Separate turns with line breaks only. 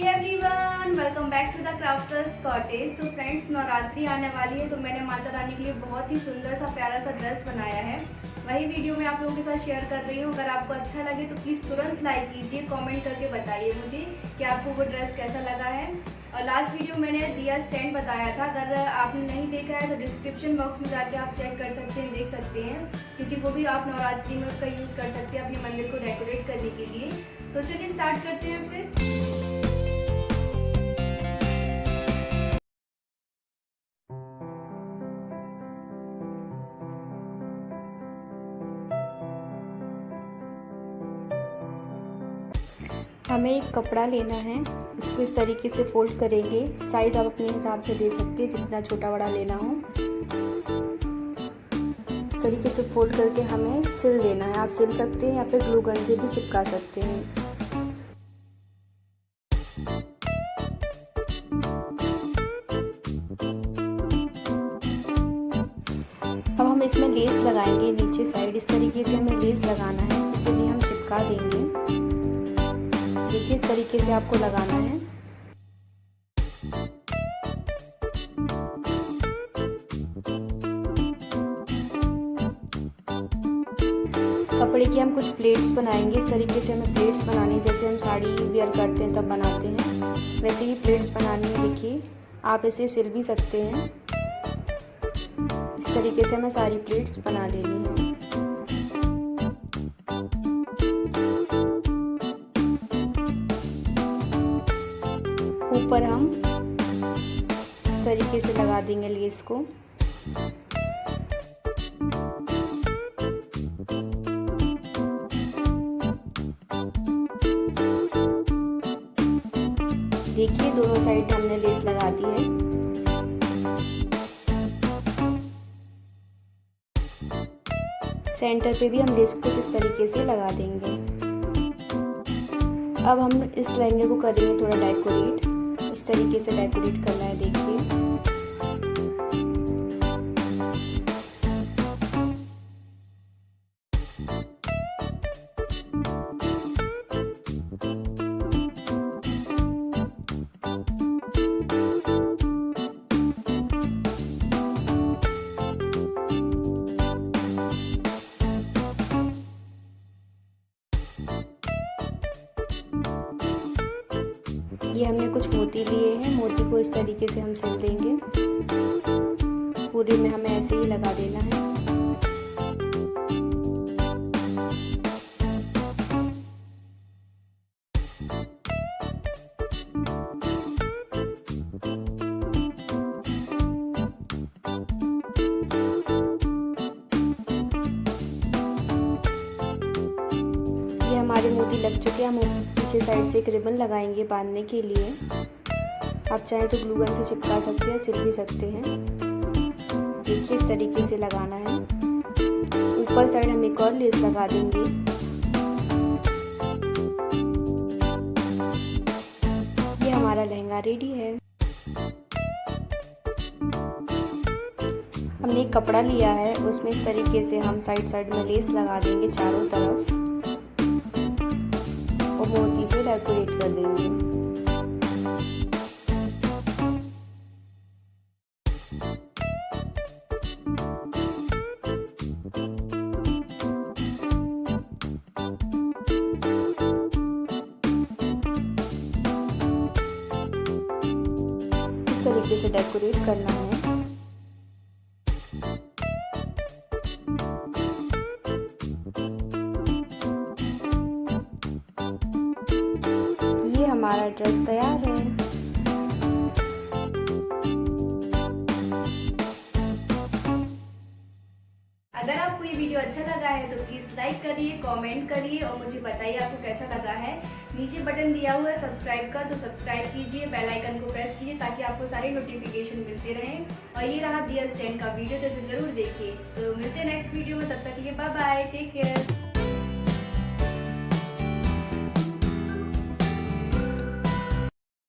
Hey everyone, welcome back to the Crafters Cottage. तो friends, Navratri आने वाली है तो मैंने माता रानी के लिए बहुत ही सुंदर सा प्यारा सा ड्रेस बनाया है। वही वीडियो मैं आप लोगों के साथ शेयर कर रही हूँ। अगर आपको अच्छा लगे तो प्लीज़ तुरंत लाइक कीजिए, कमेंट करके बताइए मुझे कि आपको वो ड्रेस कैसा लगा है। और लास्ट वीडियो मैंने दिया स्टैंड बताया था, अगर आपने नहीं देखा है तो डिस्क्रिप्शन बॉक्स में जाके आप चेक कर सकते हैं, देख सकते हैं, क्योंकि वो भी आप नवरात्रि में उसका यूज़ कर सकते हैं अपने मंदिर को डेकोरेट करने के लिए। तो चलिए स्टार्ट करते हैं फिर।
हमें एक कपड़ा लेना है, उसको इस तरीके से फोल्ड करेंगे। साइज़ आप अपने हिसाब से दे सकते हैं, जितना छोटा बड़ा लेना हो। इस तरीके से फोल्ड करके हमें सिल देना है। आप सिल सकते हैं या फिर ग्लू गन से भी चिपका सकते हैं। अब हम इसमें लेस लगाएंगे नीचे साइड। इस तरीके से हमें लेस लगाना है, इसीलिए हम चिपका देंगे। देखिए इस तरीके से आपको लगाना है। कपड़े की हम कुछ प्लेट्स बनाएंगे। इस तरीके से हमें प्लेट्स बनानी है, जैसे हम साड़ी वेयर करते हैं तब बनाते हैं, वैसे ही प्लेट्स बनानी है। देखिए आप इसे सिल भी सकते हैं। इस तरीके से हमें सारी प्लेट्स बना लेनी है। ऊपर हम इस तरीके से लगा देंगे लेस को। देखिए दोनों साइड हमने लेस लगा दी है। सेंटर पे भी हम लेस को इस तरीके से लगा देंगे। अब हम इस लहंगे को करेंगे थोड़ा डेकोरेट। इस तरीके से डेकोरेट करना है। देखिए ये हमने कुछ मोती लिए हैं। मोती को इस तरीके से हम सिल देंगे। पूरे में हमें ऐसे ही लगा देना है। ये हमारे मोती लग चुके हैं। हम पीछे साइड से एक रिबन लगाएंगे बांधने के लिए। आप चाहें तो ग्लू गन से चिपका सकते हैं, सिल भी सकते हैं। देखिए इस तरीके से लगाना है। ऊपर साइड हम एक और लेस लगा देंगे। ये हमारा लहंगा रेडी है। हमने एक कपड़ा लिया है, उसमें इस तरीके से हम साइड में लेस लगा देंगे चारों तरफ और मोती से डेकोरेट कर देंगे। इस तरीके से डेकोरेट करना है। ये हमारा ड्रेस तैयार है।
अगर आपको ये वीडियो अच्छा लगा है तो प्लीज़ लाइक करिए, कमेंट करिए और मुझे बताइए आपको कैसा लगा है। नीचे बटन दिया हुआ है सब्सक्राइब का, तो सब्सक्राइब कीजिए, बेल आइकन को प्रेस कीजिए ताकि आपको सारे नोटिफिकेशन मिलते रहें। और ये रहा दिया स्टैंड का वीडियो, तो इसे जरूर देखिए। तो मिलते हैं नेक्स्ट वीडियो में, तब तक के लिए बाय बाय, टेक केयर।